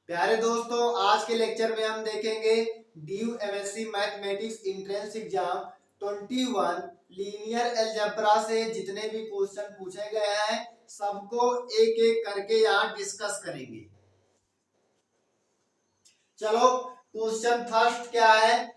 प्यारे दोस्तों, आज के लेक्चर में हम देखेंगे due MSc mathematics entrance exam 21 linear algebra से जितने भी क्वेश्चन पूछे गए हैं सबको एक एक करके यहाँ डिस्कस करेंगे। चलो, क्वेश्चन फर्स्ट क्या है?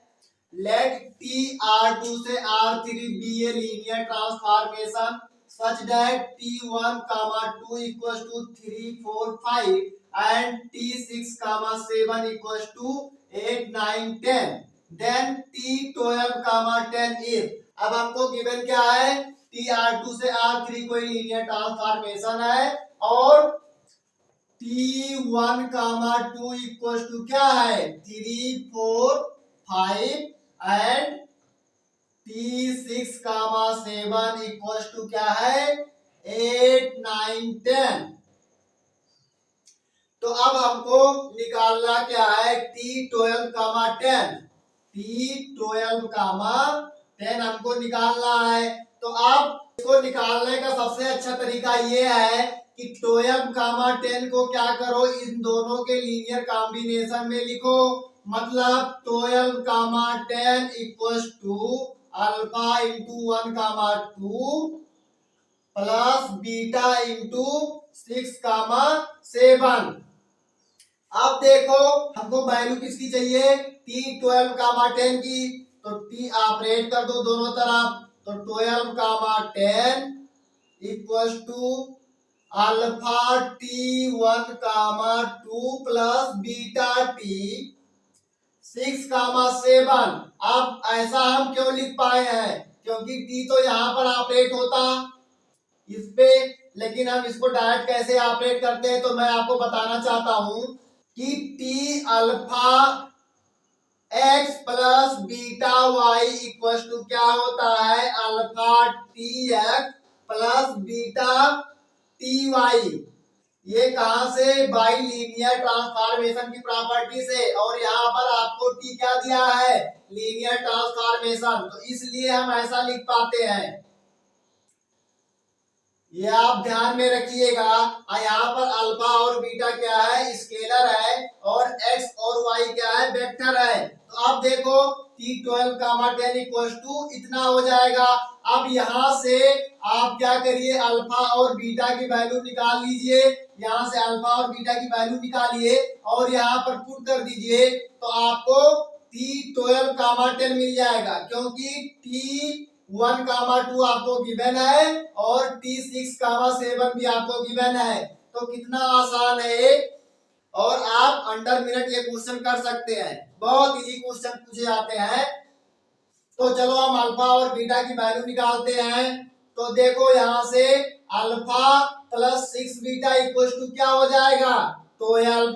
लेट टी R2 से R3 be a linear transformation such that T1, 2 equals to 3, 4, 5 and T6, 7 equals to 8, 9, 10. Then T12, 10 if. अब हमको गिवन क्या है? TR2 से R3 कोई लीनियर ट्रांसफॉर्मेशन है और T1, 2 इक्वल टू क्या है? 3, 4, 5 एंड T6, 7 इक्वल टू क्या है? 8, 9, 10। तो अब हमको निकालना क्या है? T12, 10। T12, 10 हमको निकालना है। तो अब इसको निकालने का सबसे अच्छा तरीका ये है कि 12, 10 को क्या करो, इन दोनों के लीनियर कॉम्बिनेशन में लिखो। मतलब 12, 10 equals to alpha into 1, 2 plus beta into 6, 7। अब देखो हमको वैल्यू किसकी चाहिए? T12, 10 की। तो T ऑपरेट कर दो दोनों तरफ। तो 12, 10 equals to alpha T1, 2 plus beta T6, 7। अब ऐसा हम क्यों लिख पाए हैं? क्योंकि T तो यहाँ पर ऑपरेट होता इस पे, लेकिन हम इसको डायरेक्ट कैसे ऑपरेट करते हैं तो मैं आपको बताना चाहता हूं कि T alpha x plus beta y equal to क्या होता है? Alpha TX plus beta TY। ये कहां से? बाई लीनियर ट्रांसफॉर्मेशन की प्रॉपर्टी से। और यहाँ पर आपको T क्या दिया है? Linear transformation. तो इसलिए हम ऐसा लिख पाते हैं। ये आप ध्यान में रखिएगा। यहाँ पर अल्फा और बीटा क्या है? स्केलर है और x और y क्या है? वेक्टर है। तो अब देखो T12, 10 इक्वल टू इतना हो जाएगा। अब यहाँ से आप क्या करिए? अल्फा और बीटा की वैल्यू निकाल लीजिए। यहाँ से अल्फा और बीटा की वैल्यू निकालिए और यहाँ पर पुट कर दीजिए। तो आपको T12, 10 मिल जाएगा क्योंकि T1, 2 आपको गिवन है और T6, 7 भी आपको गिवन है। तो कितना आसान है और आप अंडर मिनट ये क्वेश्चन कर सकते हैं। बहुत इजी क्वेश्चन पूछे जाते हैं। तो चलो हम अल्फा और बीटा की वैल्यू निकालते हैं। तो देखो यहाँ से alpha plus 6 beta equal to क्या हो जाएगा? 12।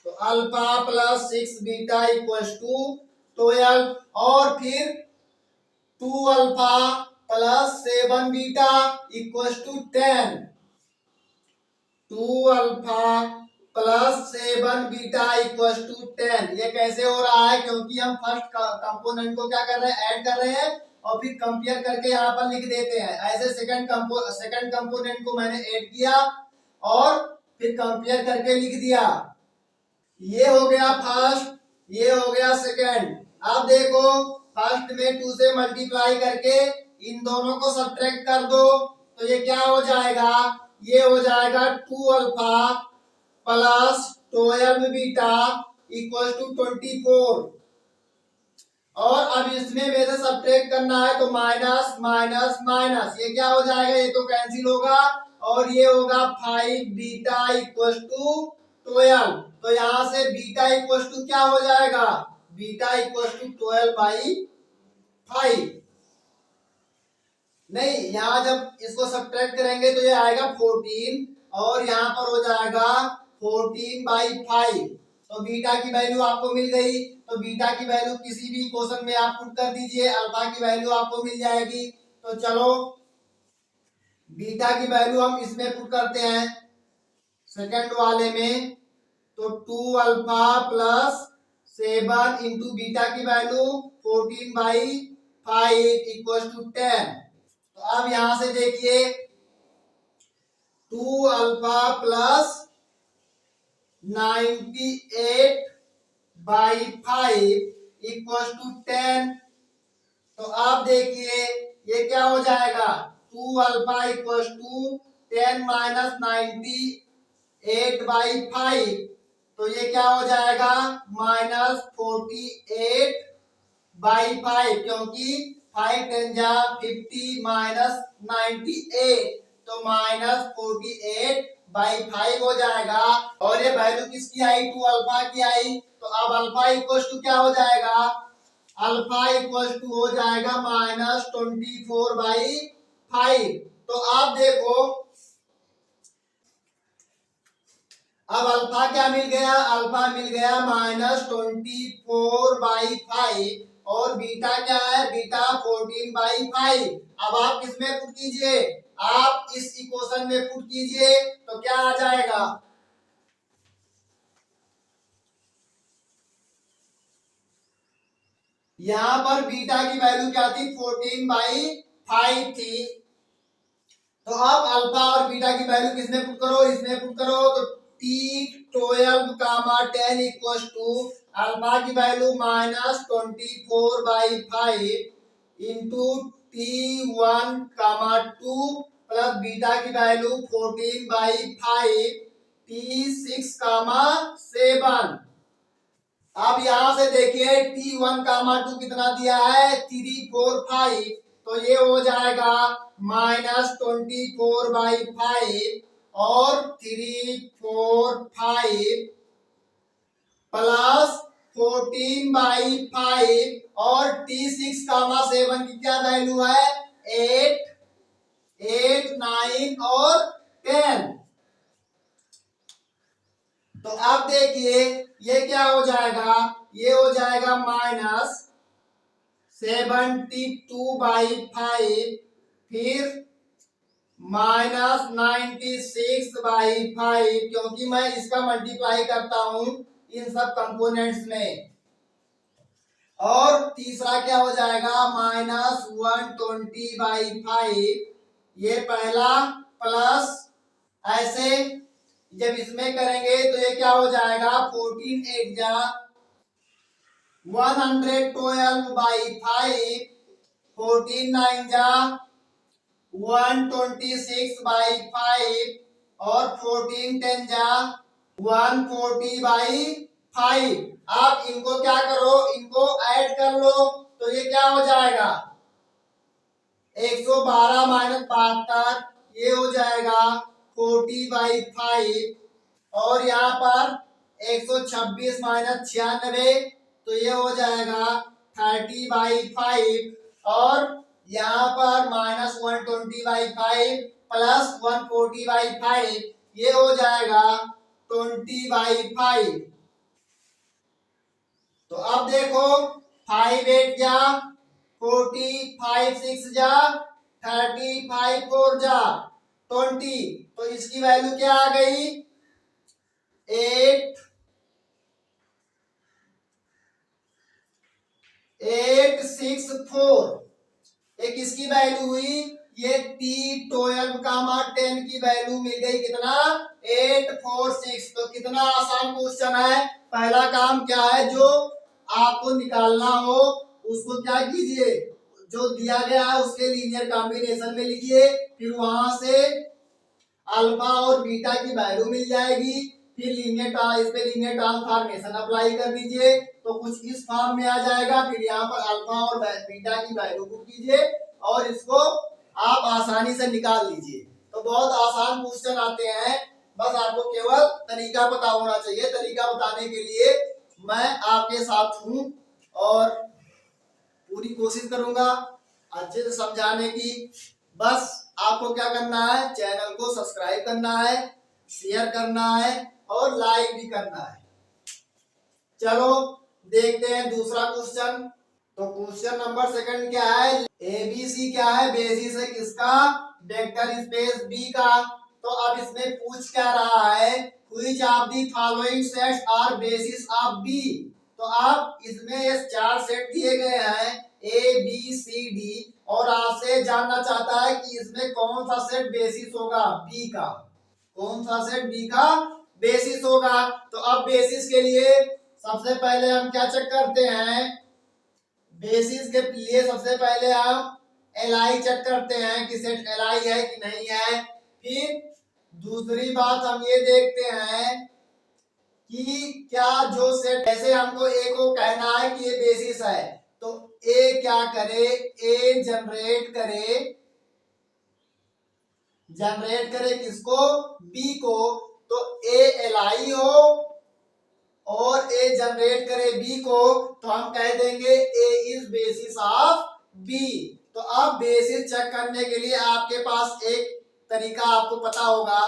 तो alpha plus 6 beta equal to 12 और फिर 2 alpha plus 7 beta equal to 10। 2 alpha plus 7 beta equal to 10। ये कैसे हो रहा है? क्योंकि हम फर्स्ट कंपोनेंट को क्या कर रहे हैं? ऐड कर रहे हैं और फिर कंपेयर करके यहाँ पर लिख देते हैं। ऐसे सेकंड कंपोनेंट को मैंने ऐड किया और फिर कंपेयर करके लिख दिया। ये हो गया फर्स्ट, ये हो गया सेकंड। अब देखो फर्स्ट में 2 से मल्टीप्लाई करके इन दोनों को सब्ट्रैक्ट कर दो। तो ये क्या हो जाएगा? ये हो जाएगा 2 alpha plus 12 beta equal to 24। और अब इसमें में से सब्ट्रैक्ट करना है तो माइनस माइनस माइनस, ये क्या हो जाएगा? ये तो कैंसिल होगा और ये होगा 5 बीटा इक्वल टू 12। तो यहां से बीटा इक्वल टू क्या हो जाएगा? Beta equal to 12/5। नहीं, यहां जब इसको सब्ट्रैक्ट करेंगे तो ये आएगा 14 और यहाँ पर हो जाएगा 14/5। तो बीटा की वैल्यू आपको मिल गई। तो बीटा की वैल्यू किसी भी क्वेश्चन में आप पुट कर दीजिए, अल्फा की वैल्यू आपको मिल जाएगी। तो चलो बीटा की वैल्यू हम इसमें पुट करते हैं सेकंड वाले में। तो 2 अल्फा प्लस 7 इंटू बीटा की वैल्यू 14/5 इक्वल टू 10। तो अब यहां से देखिए 2 अल्फा प्लस 98/5 इक्वल टू 10। तो आप देखिए ये क्या हो जाएगा, 2 अल्फा इक्वल टू 10 माइनस 98/5। तो ये क्या हो जाएगा, -48/5, क्योंकि 5 10 जा 50 माइनस 98, तो -48/5 हो जाएगा। और ये वैल्यू किसकी आई, 2 अल्फा की आई। तो अब अल्फा इक्वल टू क्या हो जाएगा, अल्फा इक्वल टू हो जाएगा -24/5। तो आप देखो अब अल्फा क्या मिल गया, अल्फा मिल गया -24/5 और बीटा क्या है, बीटा 14/5। अब आप किसमें पुट कीजिए, आप इस इक्वेशन में पुट कीजिए तो क्या आ जाएगा, यहां पर बीटा की वैल्यू क्या थी, 14/5 थी। तो अब अल्फा और बीटा की वैल्यू किसमें पुट करो, इसमें पुट करो। तो T12, 10 इक्वल टू अल्फा की value -24/5 into T1, 2 plus beta की वैल्यू 14/5 T6, 7। अब यहां से देखिए T1, 2 कितना दिया है, 3, 4, 5। तो ये हो जाएगा -24/5 और 3, 4, 5 प्लस 14/5 और T6, 7 की क्या वैल्यू है, 8, 8, 9 और 10। तो अब देखिए ये क्या हो जाएगा, ये हो जाएगा -72/5 फिर -96/5, क्योंकि मैं इसका मल्टीप्लाई करता हूं इन सब कंपोनेंट्स में। और तीसरा क्या हो जाएगा, -120/5 ये पहला, प्लस ऐसे जब इसमें करेंगे तो ये क्या हो जाएगा, 14 8 जा 112/5, 14 9 जा 126/5 और 14 10 जा 140/5। आप इनको क्या करो, इनको ऐड कर लो तो ये क्या हो जाएगा, 112 माइनस 72, ये हो जाएगा 40/5। और यहाँ पर 126 माइनस 96, तो ये हो जाएगा 30/5। और यहाँ पर -120/5 प्लस 140/5, ये हो जाएगा 20/5। तो अब देखो 5 8 जा 40, 5 6 जा 30, 5 4 जा 20। तो इसकी वैल्यू क्या आ गई, 8, 8, 6, 4। एक इसकी वैल्यू हुई, ये T12, 10 की वैल्यू मिल गई कितना, 8 4 6। तो कितना आसान क्वेश्चन है। पहला काम क्या है, जो आपको निकालना हो उसको क्या कीजिए, जो दिया गया है उसके लीनियर कॉम्बिनेशन में लिखिए, फिर वहां से अल्फा और बीटा की वैल्यू मिल जाएगी, फिर इस पे लीनियर ट्रांसफॉर्मेशन अप्लाई कर दीजिए तो कुछ इस फॉर्म में आ जाएगा। फिर यहाँ पर अल्फा और बीटा की वैल्यू पुट कीजिए और इसको आप आसानी से निकाल लीजिए। तो बहुत आसान क्वेश्चन आते हैं, बस आपको केवल तरीका पता होना चाहिए। तरीका बताने के लिए मैं आपके साथ हूँ और पूरी कोशिश करूंगा अच्छे से समझाने की। बस आपको क्या करना है, चैनल को सब्सक्राइब करना है, शेयर करना है और लाइक भी करना है। चलो देखते हैं दूसरा क्वेश्चन। तो क्वेश्चन नंबर 2 क्या है, एबीसी क्या है, बेसिस है किसका, वेक्टर स्पेस बी का। तो अब इसमें पूछ क्या रहा है, which of the following sets are basis of B. तो आप इसमें ये 4 सेट दिए गए हैं ए बी सी डी, और आपसे जानना चाहता है कि इसमें कौन सा सेट बेसिस होगा बी का, कौन सा सेट बी का बेसिस होगा। तो अब बेसिस के लिए सबसे पहले हम क्या चेक करते हैं, बेसिस के लिए सबसे पहले हम एलआई चेक करते हैं कि सेट एलआई है कि नहीं है। फिर दूसरी बात हम ये देखते हैं कि क्या जो सेट, ऐसे हमको ए को कहना है कि ये बेसिस है, तो ए क्या करे, ए जनरेट करे किसको, बी को। तो ए एलआई हो और ए जनरेट करे बी को, तो हम कह देंगे ए इज बेसिस ऑफ बी। तो अब बेसिस चेक करने के लिए आपके पास एक तरीका आपको पता होगा,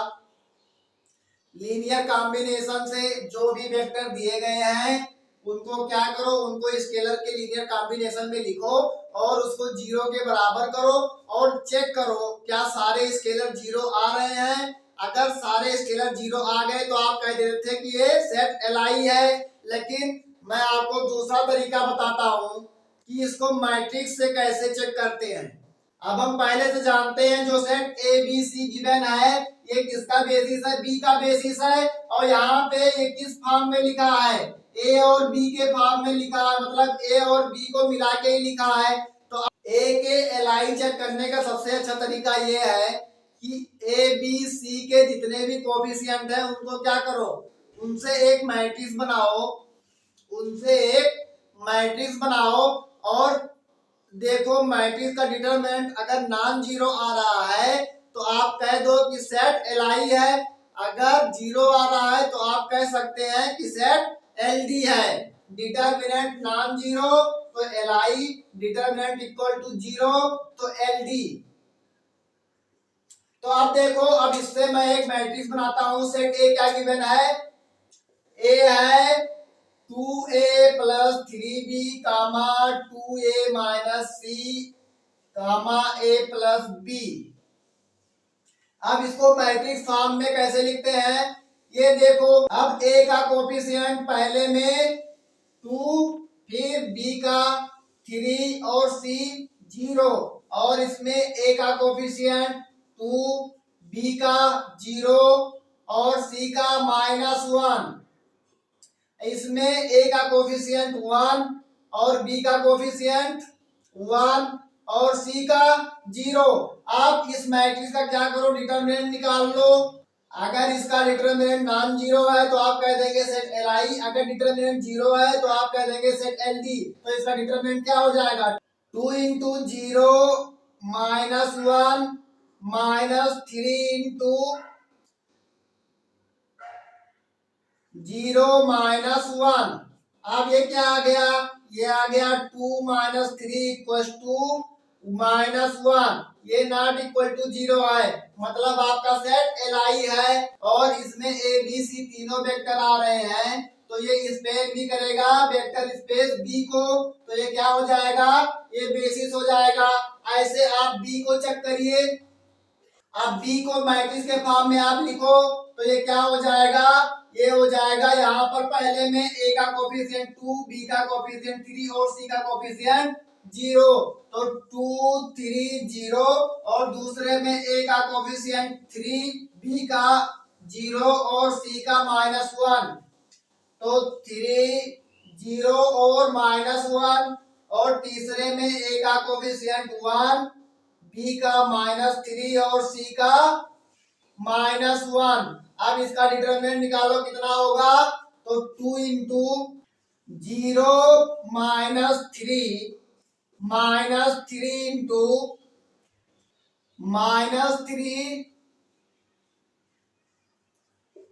लीनियर कॉम्बिनेशन से जो भी वेक्टर दिए गए हैं उनको क्या करो, उनको स्केलर के लीनियर कॉम्बिनेशन में लिखो और उसको जीरो के बराबर करो और चेक करो क्या सारे स्केलर जीरो आ रहे हैं। अगर सारे स्केलर जीरो आ गए तो आप कह देते थे कि ये सेट एलआई है। लेकिन मैं आपको दूसरा तरीका बताता हूं कि इसको मैट्रिक्स से कैसे चेक करते हैं। अब हम पहले से जानते हैं जो set A B C given है ये किसका बेसिस है, बी का बेसिस है। और यहाँ पे ये किस फॉर्म में लिखा है, ए और बी के फॉर्म में लिखा है, मतलब ए और बी को मिला के ही लिखा है। तो ए के एलआई चेक करने का सबसे अच्छा तरीका ये है कि ए बी सी के जितने भी कोफिशिएंट हैं उनको क्या करो, उनसे एक मैट्रिक्स बनाओ और देखो मैट्रिक्स का डिटरमिनेंट अगर नॉन जीरो आ रहा है तो आप कह दो कि सेट एलआई है, अगर जीरो आ रहा है तो आप कह सकते हैं कि सेट एलडी है। डिटरमिनेंट नॉन जीरो तो LI, determinant equal to zero तो एलडी। तो अब देखो, अब इससे मैं एक मैट्रिक्स बनाता हूं। सेट ए क्या गिवन है, ए है 2a plus 3b comma 2a minus c comma a plus b। अब इसको मैट्रिक्स फॉर्म में कैसे लिखते हैं, ये देखो, अब a का कोफिशिएंट पहले में 2, फिर b का 3 और c 0, और इसमें a का कोफिशिएंट 2, b का 0 और c का -1। इसमें a का कोफिशिएंट 1 और b का कोफिशिएंट 1 और c का 0। आप इस मैट्रिक्स का क्या करो, डिटरमिनेंट निकाल लो। अगर इसका डिटरमिनेंट नॉन जीरो है तो आप कह देंगे सेट एलआई, अगर डिटरमिनेंट जीरो है तो आप कह देंगे सेट एलडी। तो इसका डिटरमिनेंट क्या हो जाएगा, 2 इंटू जीरो -1 -3 इंटू 0 -1। अब ये क्या आ गया, ये आ गया 2 - 3 इक्वल टू -1। ये नॉट इक्वल टू 0 है, मतलब आपका सेट एलआई है और इसमें ए बी सी तीनों वेक्टर आ रहे हैं। तो ये स्पेस भी करेगा वेक्टर स्पेस बी को, तो ये क्या हो जाएगा, ये बेसिस हो जाएगा। ऐसे आप बी को चेक करिए। अब बी को मैट्रिक्स के फॉर्म में आप लिखो तो ये क्या हो जाएगा, ये हो जाएगा यहाँ पर पहले में a का कोफिशिएंट 2, b का कोफिशिएंट 3 और c का कोफिशिएंट 0। तो 2 3 0 और दूसरे में a का कोफिशिएंट 3, b का 0 और c का -1। तो 3 0 और -1 और तीसरे में a का कोफिशिएंट 1, b का -3 और c का -1। अब इसका डिटरमिनेंट निकालो कितना होगा, तो 2 इंटू 0 -3 इंटू -3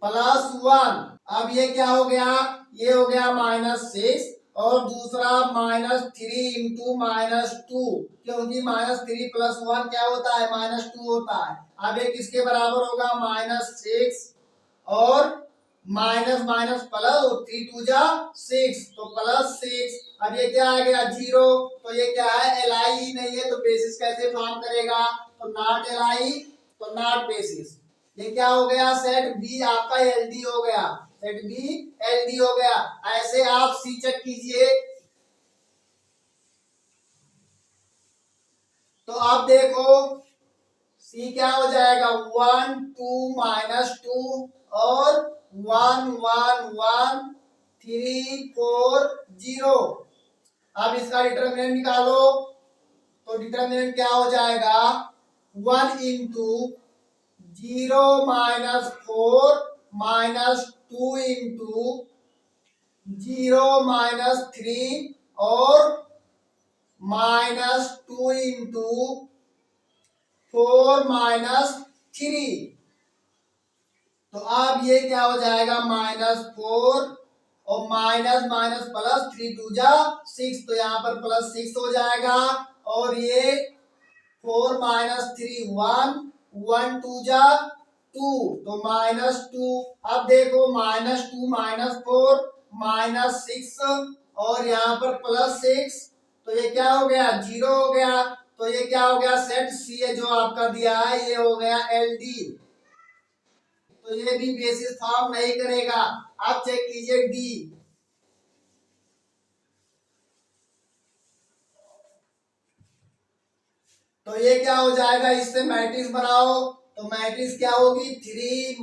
+1। अब ये क्या हो गया, ये हो गया -6 और दूसरा -3 इंटू -2, क्योंकि -3 + 1 क्या होता है, -2 होता है। अब ये किसके बराबर होगा, -6 और माइनस माइनस प्लस 3 2 जा 6, तो +6। अब ये क्या आ गया 0, तो ये क्या है, एलआई ही नहीं है, तो बेसिस कैसे फॉर्म करेगा, तो नॉट एलआई तो नॉट बेसिस। ये क्या हो गया, सेट बी आपका एलडी हो गया, सेट बी एलडी हो गया। ऐसे आप सी चेक कीजिए। तो आप देखो सी क्या हो जाएगा, 1 2 -2 और 1 1 1 3 4 0। अब इसका डिटरमिनेंट निकालो, तो डिटरमिनेंट क्या हो जाएगा, 1 into 0 - 4 - 2 into 0 - 3 और -2 into 4 - 3। तो अब ये क्या हो जाएगा, -4 और माइनस माइनस प्लस, 3 2 जा 6, तो यहाँ पर +6 हो जाएगा। और ये 4 - 3 1 1 2 जा 2, तो -2। अब देखो -2 -4 -6 और यहाँ पर +6, तो ये क्या हो गया, 0 हो गया। तो ये क्या हो गया, सेट सी है जो आपका दिया है, ये हो गया LD। तो ये भी बेसिस फॉर्म नहीं करेगा। अब चेक कीजिए डी। तो ये क्या हो जाएगा, इससे मैट्रिक्स बनाओ, तो मैट्रिक्स क्या होगी, 3 -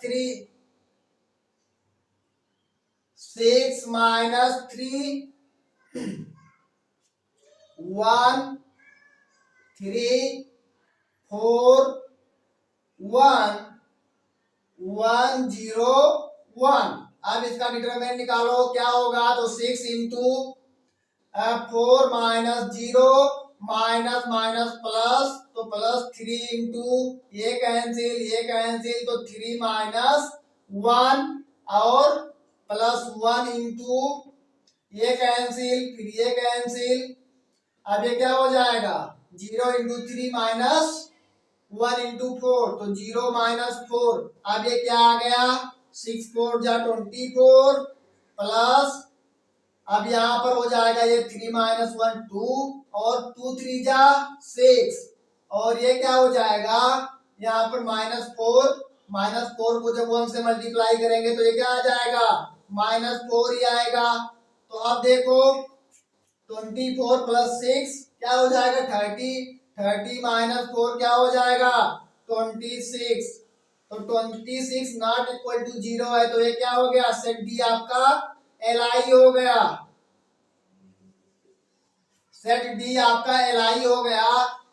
3 6 - 3 1 3 4 1 1 0 1। अब इसका डिटरमिनेंट निकालो, क्या होगा, तो 6 इंटू 4 - 0 माइनस माइनस प्लस, तो +3 इंटू ये कैंसिल, तो 3 - 1 और +1 इंटू ये कैंसिल, फिर ये कैंसिल। अब ये क्या हो जाएगा, 0 इंटू 3 -1 इंटू 4, तो 0 - 4। अब ये क्या आ गया, 6 4 जा 24 प्लस, अब यहाँ पर हो जाएगा ये 3 - 1 2 और 2 3 जा 6, और ये क्या हो जाएगा, यहाँ पर -4 को जब 1 से मल्टीप्लाई करेंगे तो ये क्या आ जाएगा, -4 ही आएगा। तो अब देखो 24 + 6 क्या हो जाएगा, 30 30 - 4 क्या हो जाएगा, 26। तो 26 नॉट इक्वल टू 0 है, तो ये क्या हो गया, सेट डी आपका LI हो गया। सेट डी आपका LI हो गया।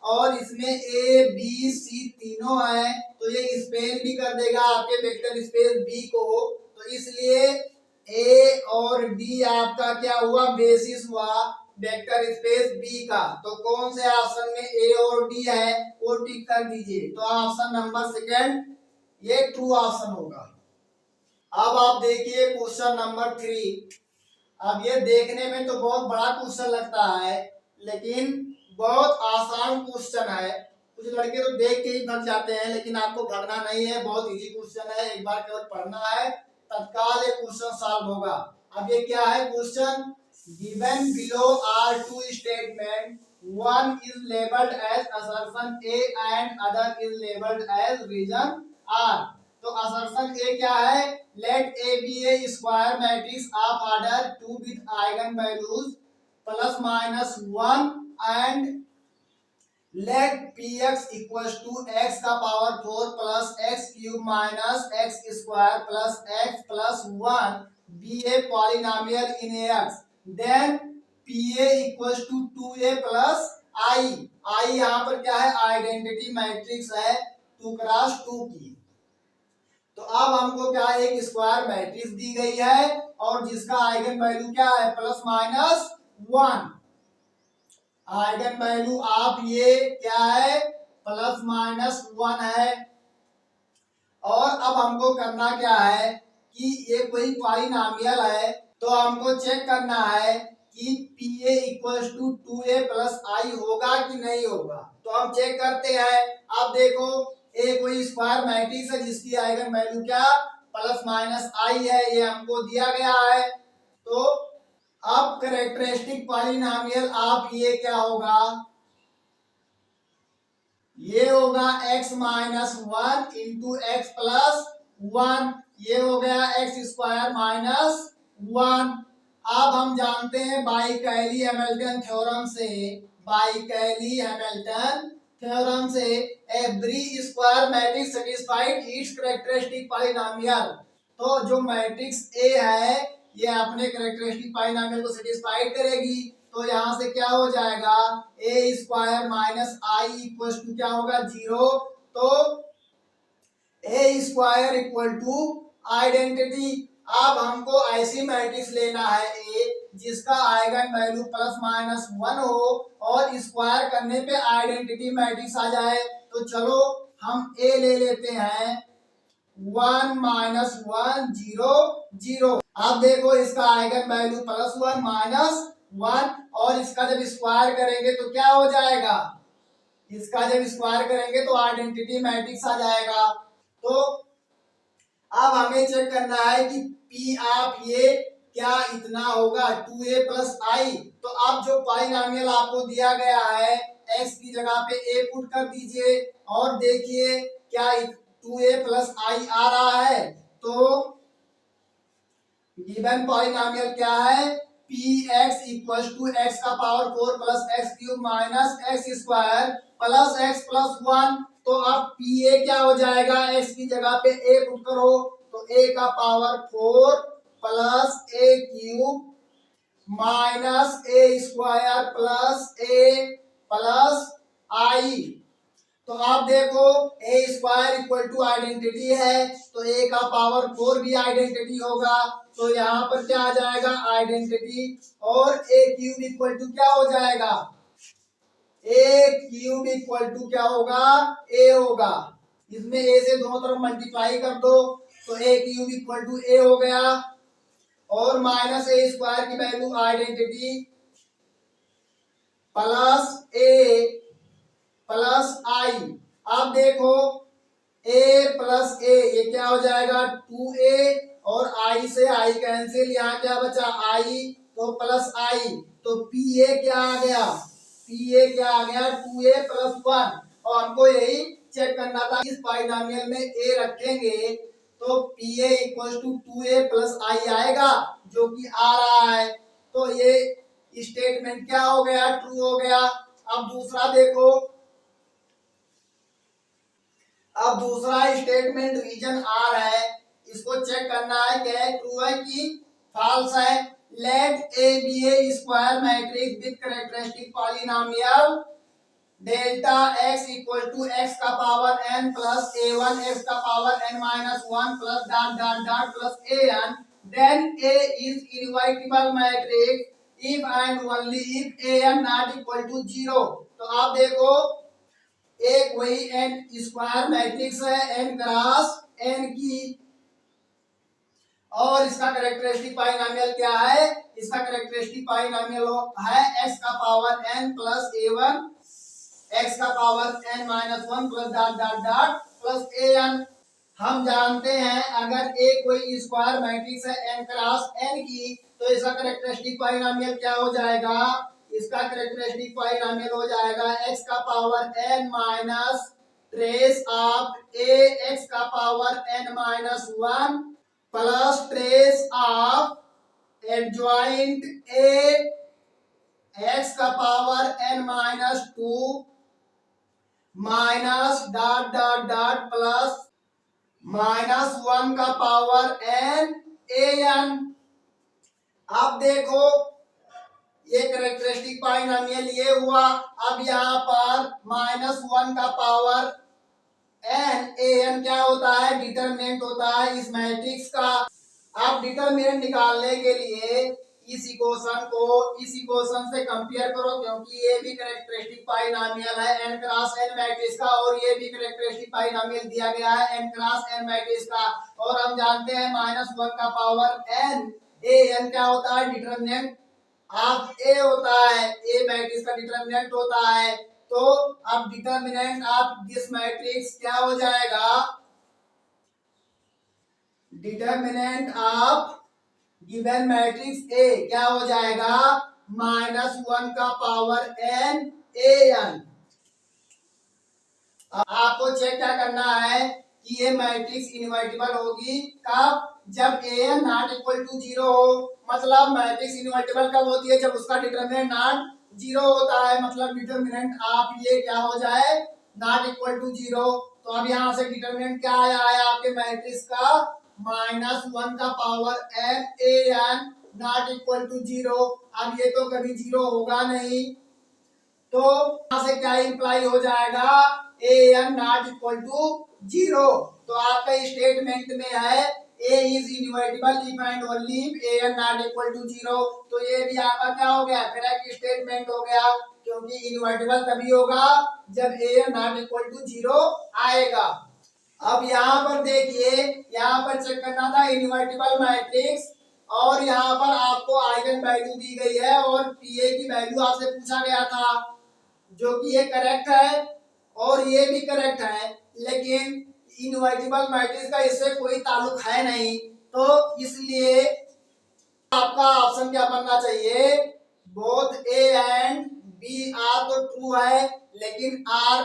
और इसमें A B C तीनों है, तो ये स्पेन भी कर देगा आपके वेक्टर स्पेस B को। तो इसलिए A और D आपका क्या हुआ, बेसिस हुआ वेक्टर स्पेस B का। तो कौन से ऑप्शन में A और D है वो टिक कर दीजिए। तो ऑप्शन नंबर सेकंड ये ट्रू ऑप्शन होगा। अब आप देखिए क्वेश्चन नंबर 3। अब ये देखने में तो बहुत बड़ा क्वेश्चन लगता है, लेकिन बहुत आसान क्वेश्चन है। कुछ लड़के तो देख के ही भग जाते हैं, लेकिन आपको भगना नहीं है, बहुत इजी क्वेश्चन है, एक बार केवल पढ़ना है, तत्काल ये क्वेश्चन सॉल्व होगा। अब ये क्या है question, given below are two statement, one is labelled as assertion A and other is labelled as reason R. तो असर्शन ए क्या है, let A be a square matrix of order 2 with eigen values ±1 and let px equals to x का power 4 plus x cube minus x square plus x plus 1 be a polynomial in x, then pa equals to 2a plus i। i यहाँ पर क्या है, identity matrix है 2 cross 2 की। तो अब हमको क्या है, एक स्क्वायर मैट्रिक्स दी गई है और जिसका आइगन वैल्यू क्या है, +-1। आइगन वैल्यू आप ये क्या है, +-1 है। और अब हमको करना क्या है कि ये कोई पॉलिनोमियल है, तो हमको चेक करना है कि pa equals to 2a plus i होगा कि नहीं होगा। तो हम चेक करते हैं। अब देखो ए कोई स्क्वायर मैट्रिक्स है जिसकी आइगन वैल्यू क्या, +-i है, ये हमको दिया गया है। तो अब कैरेक्टरिस्टिक पॉलिनोमियल आप ये क्या होगा, ये होगा x-1 इंटू x प्लस 1, ये हो गया x² - 1। अब हम जानते हैं बाई-कैली हैमिल्टन थ्योरम से every square matrix satisfied it's characteristic polynomial. तो जो मैट्रिक्स ए है ये अपने कैरेक्टरिस्टिक पॉलिनोमियल को सेटिस्फाइड करेगी। तो यहाँ से क्या हो जाएगा, A square minus I equal to क्या होगा, 0। तो A square equal to identity. अब हमको ऐसी मैट्रिक्स लेना है ए जिसका आइगन वैल्यू प्लस माइनस 1 हो और स्क्वायर करने पे आइडेंटिटी मैट्रिक्स आ जाए। तो चलो हम ए ले लेते हैं 1 माइनस 1 0 0। अब देखो इसका आइगन वैल्यू प्लस 1 माइनस 1 और इसका जब स्क्वायर करेंगे तो क्या हो जाएगा, इसका जब स्क्वायर करेंगे तो आइडेंटिटी मैट्रिक्स आ जाएगा। तो अब हमें चेक करना है कि पी ऑफ ये क्या इतना होगा 2a प्लस आई। तो अब जो पॉलिनोमियल आपको दिया गया है x की जगह पे a पुट कर दीजिए और देखिए क्या 2a प्लस आई आ रहा है। तो गिवन पॉलिनोमियल क्या है, px इक्वल टू एक्स का power 4 plus x cube minus x square plus x plus 1। तो अब pa क्या हो जाएगा, x की जगह पे a पुट करो तो a का power 4 plus a cube minus a square plus a plus I. तो आप देखो a square equal to identity है तो a का पावर 4 भी आइडेंटिटी होगा। तो यहाँ पर क्या आ जाएगा, आइडेंटिटी और a क्यूब इक्वल टू क्या हो जाएगा, a क्यूब इक्वल टू क्या होगा, a होगा। इसमें a से दोनों तरफ मल्टीप्लाई कर दो तो a cube equal to a हो गया और माइनस a स्क्वायर की value identity plus a plus I. अब देखो a प्लस a ये क्या हो जाएगा 2a और i से i कैंसिल, यहाँ क्या बचा i तो प्लस i। तो pa क्या आ गया, pa क्या आ गया 2a प्लस 1। और हमको यही चेक करना था इस पॉलिनोमियल में a रखेंगे तो pa equal to 2a plus i आएगा जो कि आ रहा है। तो ये स्टेटमेंट क्या हो गया, ट्रू हो गया। अब दूसरा देखो, अब दूसरा स्टेटमेंट रीजन आर है, इसको चेक करना है क्या है, ट्रू है कि फॉल्स है। Let A be a square matrix with characteristic polynomial delta x equal to x का power n plus a1 x का power n minus 1 plus dot dot dot plus an, then a is invertible matrix if and only if an not equal to 0। तो आप देखो एक वही n square matrix है n cross n की और इसका कैरेक्टरिस्टिक पॉलिनोमियल क्या है, इसका कैरेक्टरिस्टिक पॉलिनोमियल है x का power n plus a1 x का power n minus 1 plus dot dot dot plus an। हम जानते हैं अगर एक कोई स्क्वायर मैट्रिक्स है n क्रॉस n की तो इसका कैरेक्टरिस्टिक पॉलिनोमियल क्या हो जाएगा, इसका कैरेक्टरिस्टिक पॉलिनोमियल हो जाएगा x का power n minus trace of a x का power n minus 1 plus trace of adjoint a x का power n minus 2 minus dot dot dot plus minus 1 का पावर n an। अब देखो ये characteristic polynomial ये हुआ। अब यहाँ पर माइनस 1 का पावर n an क्या होता है, डिटरमिनेंट होता है इस मैट्रिक्स का। अब डिटरमिनेंट निकालने के लिए इस इक्वेशन को इस इक्वेशन से कंपेयर करो क्योंकि ये भी कैरेक्टरिस्टिक पॉलिनोमियल है n क्रॉस n मैट्रिक्स का और ये भी कैरेक्टरिस्टिक पॉलिनोमियल दिया गया है n क्रॉस n मैट्रिक्स का। और हम जानते हैं माइनस 1 का पावर n an क्या होता है, डिटरमिनेंट ऑफ a होता है, a मैट्रिक्स का डिटरमिनेंट होता है। तो अब डिटरमिनेंट ऑफ दिस मैट्रिक्स क्या हो जाएगा, determinant of given matrix A क्या हो जाएगा माइनस 1 का पावर n an। आपको चेक क्या करना है कि ये मैट्रिक्स इनवर्टिबल होगी कब, जब an नॉट इक्वल टू 0 हो। मतलब मैट्रिक्स इनवर्टिबल कब होती है, जब उसका डिटरमिनेंट नॉट 0 होता है, मतलब डिटरमिनेंट आप ये क्या हो जाए नॉट इक्वल टू 0। तो अब यहाँ से डिटरमिनेंट क्या आया है आपके मैट्रिक्स का -1 का power m a n not equal to 0। अब ये तो कभी 0 होगा नहीं, तो यहां से क्या इंप्लाई हो जाएगा, a n not equal to 0। तो आपका स्टेटमेंट में है A is invertible if and only a n not equal to 0। तो ये भी आपका क्या हो गया, करेक्ट स्टेटमेंट हो गया, क्योंकि इनवर्टिबल तभी होगा जब ए एन नॉट इक्वल टू 0 आएगा। अब यहाँ पर देखिए, यहाँ पर चेक करना था इनवर्टिबल मैट्रिक्स, और यहाँ पर आपको आइगन वैल्यू दी गई है और पीए की वैल्यू आपसे पूछा गया था, जो कि ये करेक्ट है और ये भी करेक्ट है, लेकिन इनवर्टिबल मैट्रिक्स का इससे कोई ताल्लुक है नहीं, तो इसलिए आपका ऑप्शन क्या बनना चाहिए, both A and B are तो ट्रू है, लेकिन आर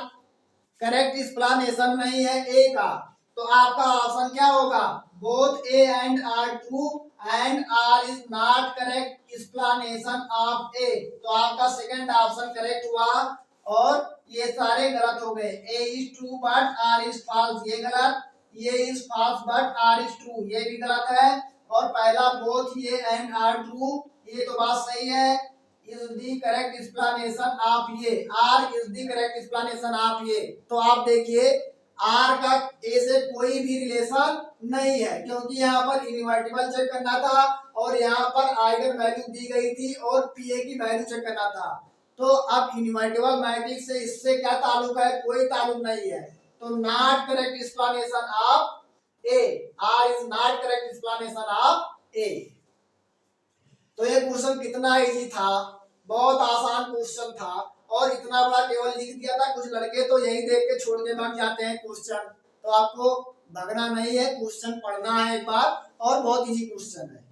करेक्ट एक्सप्लेनेशन नहीं है ए का। तो आपका ऑप्शन क्या होगा, both A and R true and R is not correct explanation of A. तो आपका सेकंड ऑप्शन करेक्ट हुआ और ये सारे गलत हो गए। A is true but R is false, ये गलत, ये is false but R is true, ये भी गलत है, और पहला बोथ ये एंड आर ट्रू, ये तो बात सही है। Is the correct explanation of ये, R is the correct explanation of ये। तो आप देखिए आर का ए से कोई भी रिलेशन नहीं है, क्योंकि यहाँ पर इनवर्टिबल चेक करना था और यहाँ पर आइगन वैल्यू दी गई थी और पीए की वैल्यू चेक करना था। तो अब इनवर्टिबल मैट्रिक्स से इससे क्या ताल्लुक है, कोई ताल्लुक नहीं है। तो not correct explanation of A, R is not correct explanation of A. तो ये क्वेश्चन कितना इजी था, बहुत आसान क्वेश्चन था, और इतना बड़ा केवल लिख दिया था। कुछ लड़के तो यही देख के छोड़ के भाग जाते हैं क्वेश्चन, तो आपको भगना नहीं है, क्वेश्चन पढ़ना है एक बार, और बहुत इजी क्वेश्चन है।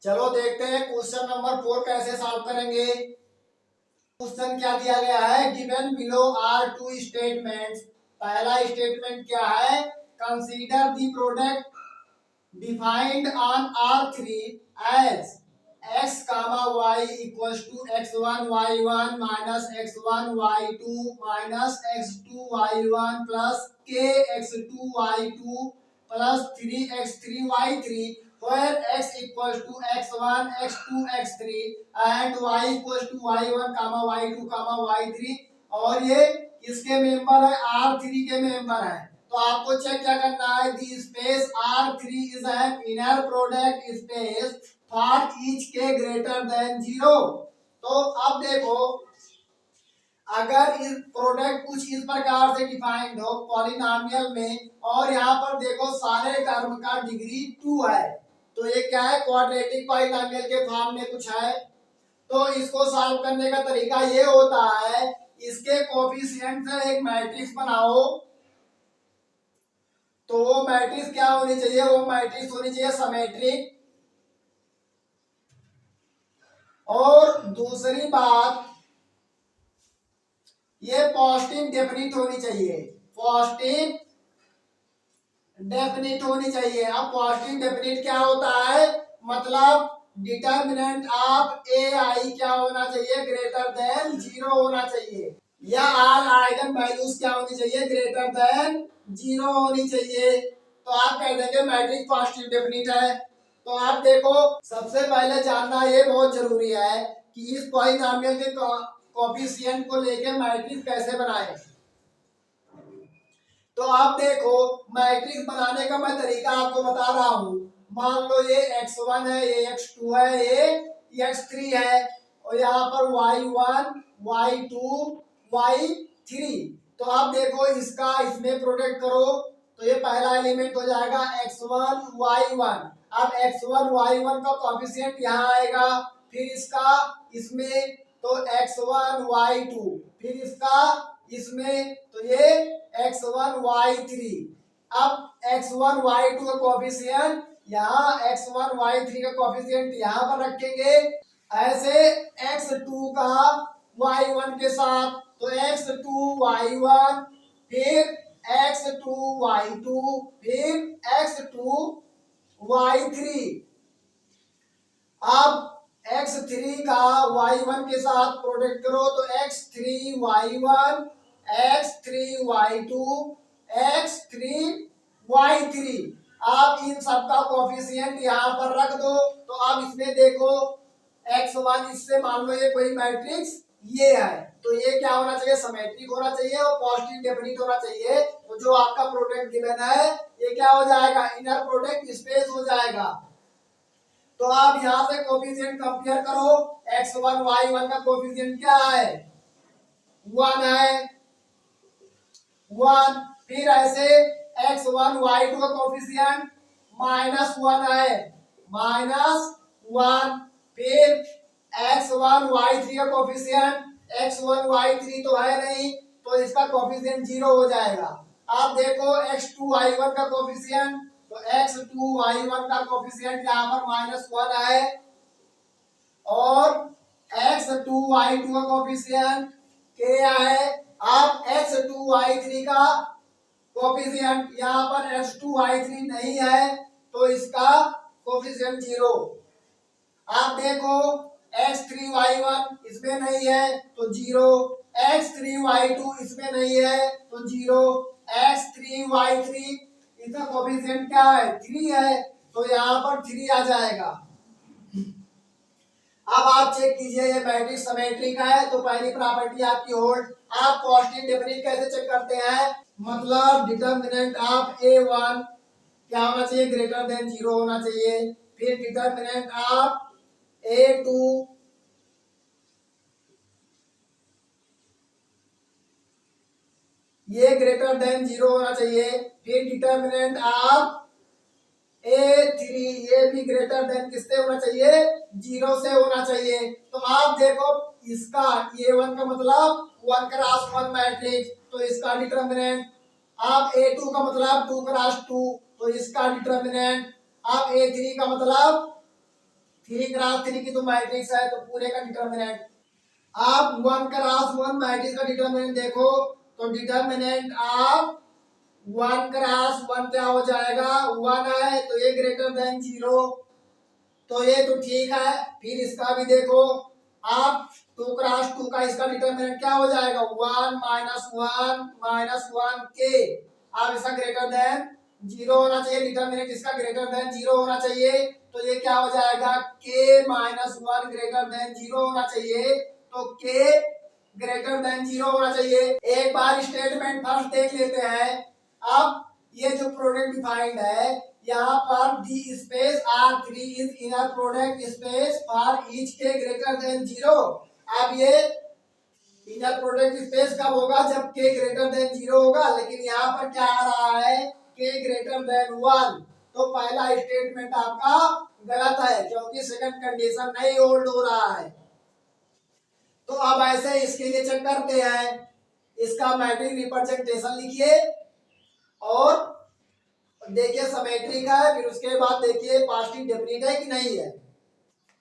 चलो देखते हैं क्वेश्चन नंबर 4 कैसे सॉल्व करेंगे। क्वेश्चन क्या दिया गया है, given below are two statements. पहला स्टेटमेंट क्या है, consider the product defined on R3 as x comma y equals to x1 y1 minus x1 y2 minus x2 y1 plus k x2 y2 plus 3x3 y3 where x equals to x1 x2 x3 and y equals to y1 comma y2 comma y3, और ये किसके member है, R3 के member है। तो आपको check क्या करना है, the space R3 is an inner product space for each के ग्रेटर देन 0। तो अब देखो, अगर इस प्रोडक्ट कुछ इस प्रकार से डिफाइंड हो पॉलिनोमियल में, और यहाँ पर देखो सारे टर्म का डिग्री 2 है, तो ये क्या है, क्वाड्रेटिक पॉलिनोमियल के फॉर्म में कुछ है। तो इसको सॉल्व करने का तरीका ये होता है, इसके कोफिशिएंट से एक मैट्रिक्स बनाओ। तो वो मैट्रिक्स क्या होनी चाहिए, वो मैट्रिक्स होनी चाहिए सिमेट्रिक। और दूसरी बात, ये पॉजिटिव डेफिनिट होनी चाहिए, पॉजिटिव डेफिनिट होनी चाहिए। अब पॉजिटिव डेफिनिट क्या होता है, मतलब डिटर्मिनेंट ऑफ ए आई क्या होना चाहिए, ग्रेटर देन 0 होना चाहिए, या ऑल आइगन वैल्यूज क्या होनी चाहिए, ग्रेटर देन 0 होनी चाहिए। तो आप कह देंगे मैट्रिक्स पॉजिटिव डेफिनिट है। तो आप देखो, सबसे पहले जानना ये बहुत जरूरी है कि इस पॉलिनोमियल के कोफिशिएंट को लेके मैट्रिक्स कैसे बनाएं। तो आप देखो, मैट्रिक्स बनाने का मैं तरीका आपको बता रहा हूँ। मान लो ये x1 है, ये x2 है, ये x3 है, और यहाँ पर y1 y2 y3। तो आप देखो इसका इसमें प्रोडक्ट करो, तो ये पहला एलिमेंट हो जाएगा x1 y1। अब x1 y1 का कोफिशिएंट यहाँ आएगा, फिर इसका इसमें तो x1 y2, फिर इसका इसमें तो ये x1 y3। अब x1 y2 का कोफिशिएंट यहाँ, x1 y3 का कोफिशिएंट यहाँ पर रखेंगे, ऐसे x2 का y1 के साथ, तो x2 y1, फिर x2 y2, फिर x2 y3। अब x3 का y1 के साथ प्रोडक्ट करो, तो x3 y1, x3 y2, x3 y3। आप इन सबका कोफिशिएंट यहाँ पर रख दो। तो अब इसमें देखो x1, इससे मान लो ये कोई मैट्रिक्स ये है, तो ये क्या होना चाहिए, सिमेट्रिक होना चाहिए और पॉजिटिव डेफिनिट होना चाहिए। तो जो आपका प्रोडक्ट गिवन है ये क्या हो जाएगा, इनर प्रोडक्ट स्पेस हो जाएगा। तो आप यहाँ से कोफिशिएंट कंपेयर करो, x1 y1 का कोफिशिएंट क्या है, 1 है, 1। फिर ऐसे x1 y2 का कोफिशिएंट -1 है, -1। फिर x1 y3 का कोफिशिएंट, x1 y3 तो है नहीं, तो इसका कोफिशिएंट 0 हो जाएगा। आप देखो x2 y1 का कोफिशिएंट, तो x2 y1 का कोफिशिएंट यहाँ पर -1 है, और x2 y2 का कोफिशिएंट क्या है। आप x2 y3 का कोफिशिएंट, यहाँ पर x2 y3 नहीं है, तो इसका कोफिशिएंट 0। आप देखो x3 y1 इसमें नहीं है तो 0, x3 y2 इसमें नहीं है तो 0, x3 y3 इसका कोफिशिएंट क्या है, 3 है, तो यहाँ पर 3 आ जाएगा। अब आप चेक कीजिए ये मैट्रिक्स सिमेट्रिक है, तो पहली प्रॉपर्टी आपकी होल्ड। आप पॉजिटिव डेफिनिट कैसे चेक करते हैं, मतलब डिटर्मिनेंट ऑफ A1 क्या होना चाहिए, ग्रेटर देन 0 होना चाहिए। फिर डिटर्मिनेंट ऑफ A2 ये ग्रेटर देन 0 होना चाहिए। फिर डिटर्मिनेंट ऑफ A3 ये भी ग्रेटर देन किससे होना चाहिए, 0 से होना चाहिए। तो आप देखो इसका A1 का मतलब 1 क्रॉस 1 मैट्रिक्स, तो इसका डिटर्मिनेंट। आप A2 का मतलब 2 क्रॉस 2, तो इसका डिटर्मिनेंट। आप A3 का मतलब 3 क्रॉस 3 की तो मैट्रिक्स है, तो पूरे का डिटर्मिनेंट। आप 1 क्रॉस 1 मैट्रिक्स का डिटर्मिनेंट देखो, तो डिटर्मिनेंट ऑफ 1 क्रॉस 1 क्या हो जाएगा, 1 है, तो ये ग्रेटर देन 0, तो ये तो ठीक है। फिर इसका भी देखो, आप 2 क्रॉस 2 का इसका डिटर्मिनेंट क्या हो जाएगा, 1 -1 के। अब इसका ग्रेटर देन 0 होना चाहिए, डिटर्मिनेंट इसका ग्रेटर देन 0 होना चाहिए, तो ये क्या हो जाएगा, k -1 ग्रेटर देन 0 होना चाहिए, तो k ग्रेटर देन 0 होना चाहिए। एक बार स्टेटमेंट फर्स्ट देख लेते हैं। अब ये जो प्रोडक्ट डिफाइंड है, यहाँ पर D space R3 is inner product space for each के ग्रेटर देन 0। अब ये इनर प्रोडक्ट स्पेस कब होगा, जब के ग्रेटर देन 0 होगा, लेकिन यहाँ पर क्या आ रहा है, के ग्रेटर देन 1। तो पहला स्टेटमेंट आपका गलत है, क्योंकि सेकंड कंडीशन नहीं होल्ड हो रहा है। तो अब ऐसे इसके लिए चेक करते हैं, इसका मैट्रिक्स रिप्रेजेंटेशन लिखिए और देखिए सिमेट्रिक है, फिर उसके बाद देखिए पॉजिटिव डेफिनिट है कि नहीं है।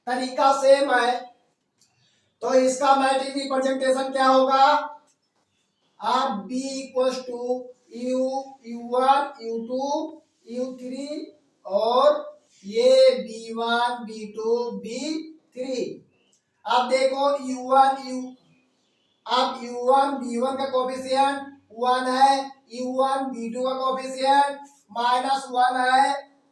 तरीका सेम है, तो इसका मैट्रिक्स रिप्रेजेंटेशन क्या होगा, आप B equals to U, U1, U2, U3 और ये B1, B2, B3। अब देखो अब U1 B1 का कोफिशिएंट 1 है, U1 B2 का कोफिशिएंट -1 है,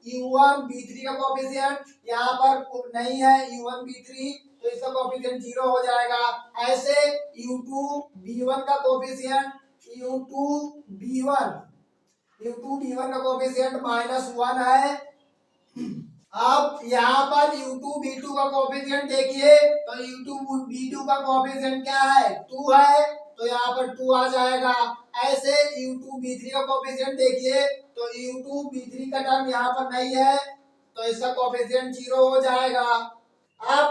U1 B3 का कोफिशिएंट यहाँ पर नहीं है, U1 B3, तो इसका कोफिशिएंट 0 हो जाएगा। ऐसे U2 B1 का कोफिशिएंट U2 B1 का कोफिशिएंट -1 है। अब यहाँ पर U2 B2 का कोफिशिएंट देखिए, तो U2 B2 का कोफिशिएंट क्या है, 2 है, तो यहाँ पर 2 आ जाएगा। ऐसे U2 B3 का कोफिशिएंट देखिए, तो U2 B3 का टर्म यहाँ पर नहीं है, तो इसका कोफिशिएंट 0 हो जाएगा। अब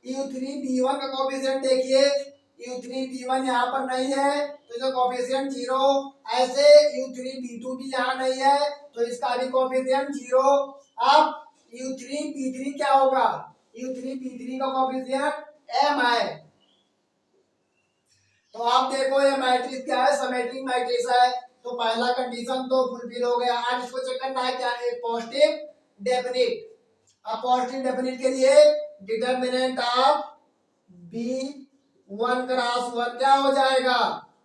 U3 B1 का कोफिशिएंट देखिए, U3 B1 यहाँ पर नहीं है, तो इसका कोफिशिएंट 0। ऐसे U3 B2 भी यहाँ नहीं है, तो इसका भी कोफिशिएंट 0। अब U3 B3 क्या होगा, U3 B3 का कोफिशिएंट m है। तो आप देखो ये मैट्रिक्स क्या है, सिमेट्रिक मैट्रिक्स है, तो पहला कंडीशन तो फुलफिल हो गया। आज इसको चेक करना है क्या, एक पॉजिटिव डेफिनिट। अब पॉजिटिव डेफिनिट के लिए डिटर्मिनेंट ऑफ B1 क्रॉस 1 क्या हो जाएगा,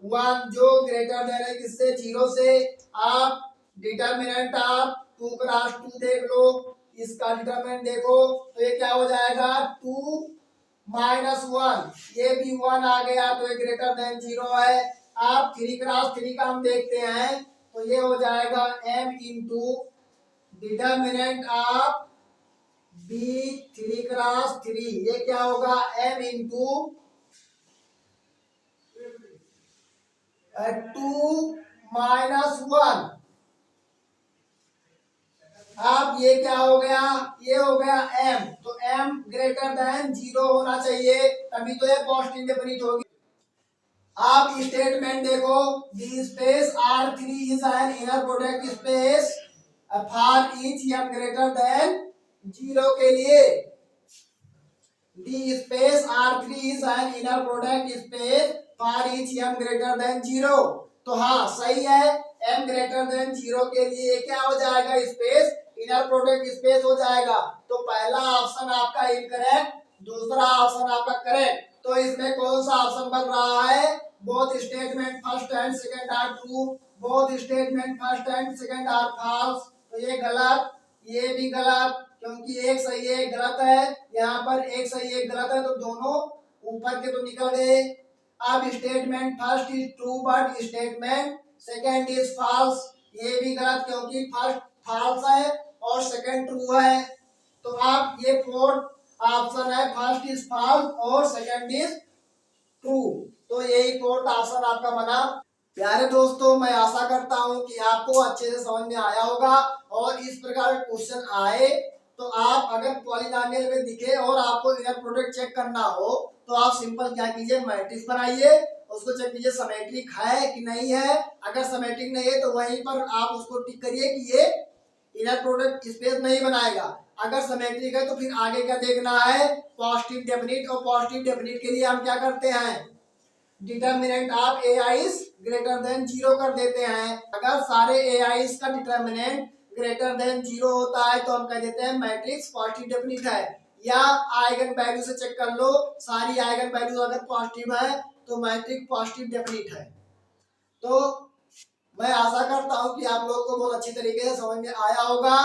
1, जो ग्रेटर देन है किससे, 0 से। आप डिटर्मिनेंट ऑफ 2 क्रॉस 2 देख लो, इसका डिटरमिनेंट देखो तो ये क्या हो जाएगा 2 माइनस 1, ये भी 1 आ गया तो ये ग्रेटर देन 0 है। आप 3 क्रॉस 3 का हम देखते हैं तो ये हो जाएगा m into determinant of B 3 cross 3, ये क्या होगा m इंटू 2 माइनस 1। अब ये क्या हो गया, ये हो गया m, तो m ग्रेटर देन 0 होना चाहिए तभी तो ये पॉजिटिव डेफिनिट होगी। आप स्टेटमेंट देखो, the space R3 is an inner product space for each m greater than 0 के लिए। The space R3 is an inner product space for each m greater than 0। तो हाँ सही है, m ग्रेटर देन 0 के लिए क्या हो जाएगा स्पेस इनर प्रोडक्ट स्पेस हो जाएगा। तो पहला ऑप्शन आपका इनकरेक्ट, दूसरा ऑप्शन आपका करेक्ट। तो इसमें कौन सा ऑप्शन बन रहा है, both statement first and second are true, both statement first and second are false. तो ये गलत, ये भी गलत, क्योंकि एक सही एक गलत है, यहाँ पर एक सही एक गलत है तो दोनों ऊपर के तो निकल गए। अब statement first is true but statement second is false, ये भी गलत क्योंकि फर्स्ट फॉल्स है और सेकंड ट्रू है। तो आप ये फोर्थ ऑप्शन है फर्स्ट इज फॉल्स और सेकंड इज ट्रू, तो यही फोर्थ ऑप्शन आपका बना। प्यारे दोस्तों, मैं आशा करता हूं कि आपको अच्छे से समझ में आया होगा और इस प्रकार के क्वेश्चन आए तो आप अगर पॉलिनोमियल में दिखे और आपको इनर प्रोडक्ट चेक करना हो तो आप सिंपल क्या कीजिए, मैट्रिक्स बनाइए, उसको चेक कीजिए सिमेट्रिक है कि नहीं है। अगर सिमेट्रिक नहीं है तो वहीं पर आप उसको टिक करिए कि ये इनर प्रोडक्ट स्पेस नहीं बनाएगा। अगर सिमेट्रिक है तो फिर आगे क्या देखना है, पॉजिटिव डेफिनिट, और पॉजिटिव डेफिनिट के लिए हम क्या करते हैं, determinant of A eyes greater than 0 कर देते हैं। अगर सारे ए आईज का डिटरमिनेंट ग्रेटर देन 0 होता है तो हम कह देते हैं मैट्रिक्स पॉजिटिव डेफिनिट है। या आइगन वैल्यू से चेक कर लो, सारी आइगन वैल्यू अगर पॉजिटिव है तो मैट्रिक्स पॉजिटिव डेफिनिट है। तो मैं आशा करता हूं कि आप लोगों को बहुत अच्छी तरीके से समझ में आया होगा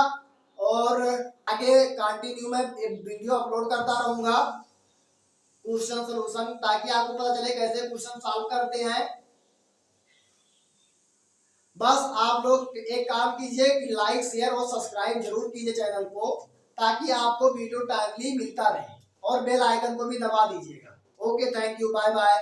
और आगे कंटिन्यू में वीडियो अपलोड करता रहूंगा क्वेश्चन सॉल्यूशन, ताकि आपको पता चले कैसे क्वेश्चन सॉल्व करते हैं। बस आप लोग एक काम कीजिए कि लाइक शेयर और सब्सक्राइब जरूर कीजिए चैनल को, ताकि आपको वीडियो टाइमली मिलता रहे, और बेल आइकन को भी दबा दीजिएगा। Okay, thank you, bye bye.